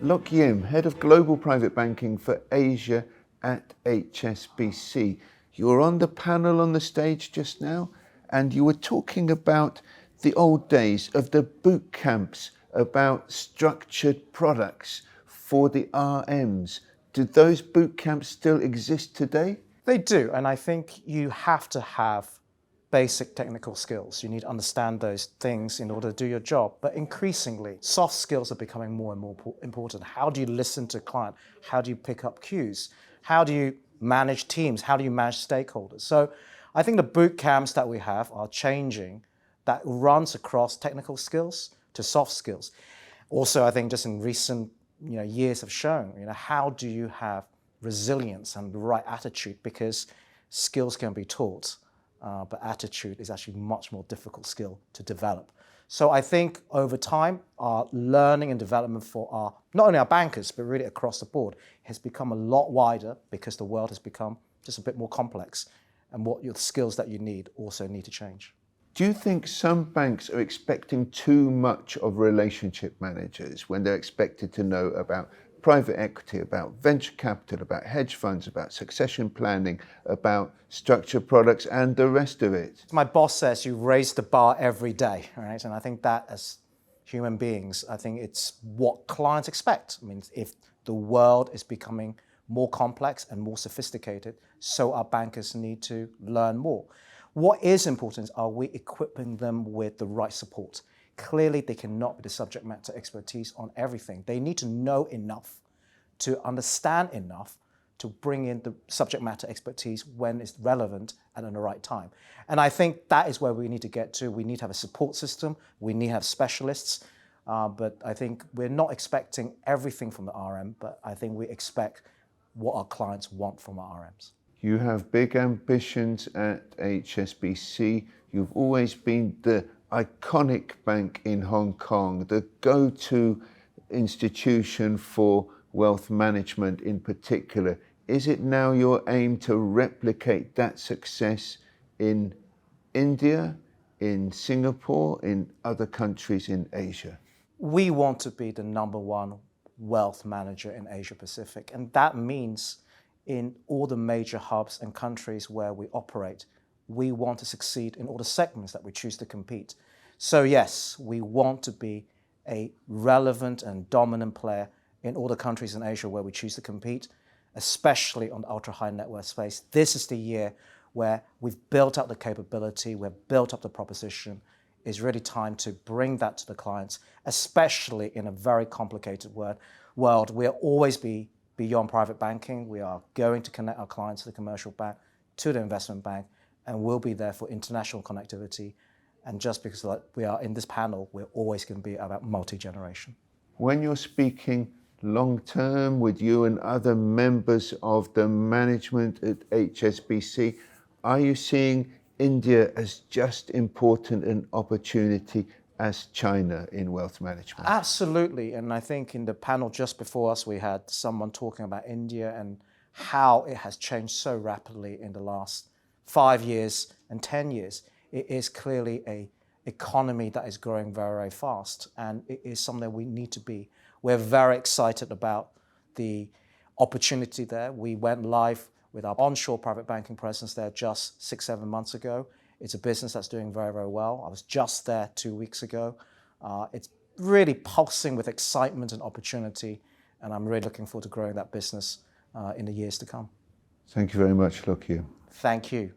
Lok Yim, Head of Global Private Banking for Asia at HSBC. You were on the panel on the stage just now, and you were talking about the old days of the boot camps about structured products for the RMs. Do those boot camps still exist today? They do, and I think you have to have basic technical skills. You need to understand those things in order to do your job. But increasingly, soft skills are becoming more and more important. How do you listen to client? How do you pick up cues? How do you manage teams? How do you manage stakeholders? So I think the boot camps that we have are changing, that runs across technical skills to soft skills. Also, I think just in recent years have shown, how do you have resilience and the right attitude, because skills can be taught. But attitude is actually a much more difficult skill to develop. So I think over time, our learning and development for not only our bankers, but really across the board, has become a lot wider because the world has become just a bit more complex. And what your skills that you need also need to change. Do you think some banks are expecting too much of relationship managers when they're expected to know about private equity, about venture capital, about hedge funds, about succession planning, about structured products and the rest of it? My boss says you raise the bar every day, right? And I think that as human beings, I think it's what clients expect. I mean, if the world is becoming more complex and more sophisticated, so our bankers need to learn more. What is important is, are we equipping them with the right support? Clearly, they cannot be the subject matter expertise on everything. They need to know enough to understand enough to bring in the subject matter expertise when it's relevant and at the right time. And I think that is where we need to get to. We need to have a support system. We need to have specialists. But I think we're not expecting everything from the RM, but I think we expect what our clients want from our RMs. You have big ambitions at HSBC. You've always been the iconic bank in Hong Kong, the go-to institution for wealth management in particular. Is it now your aim to replicate that success in India, in Singapore, in other countries in Asia? We want to be the number one wealth manager in Asia Pacific, and that means in all the major hubs and countries where we operate, we want to succeed in all the segments that we choose to compete. So yes, we want to be a relevant and dominant player in all the countries in Asia where we choose to compete, especially on the ultra-high net worth space. This is the year where we've built up the capability, we've built up the proposition. It's really time to bring that to the clients, especially in a very complicated world. We'll always be beyond private banking. We are going to connect our clients to the commercial bank, to the investment bank, and we'll be there for international connectivity. And just because we are in this panel, we're always going to be about multi-generation. When you're speaking long-term with you and other members of the management at HSBC, are you seeing India as just important an opportunity as China in wealth management? Absolutely. And I think in the panel just before us, we had someone talking about India and how it has changed so rapidly in the last 5 years and 10 years. It is clearly an economy that is growing very, very fast, and it is something we need to be. We're very excited about the opportunity there. We went live with our onshore private banking presence there just 6-7 months ago. It's a business that's doing very, very well. I was just there 2 weeks ago. It's really pulsing with excitement and opportunity, and I'm really looking forward to growing that business in the years to come. Thank you very much, Lok Yim. Thank you.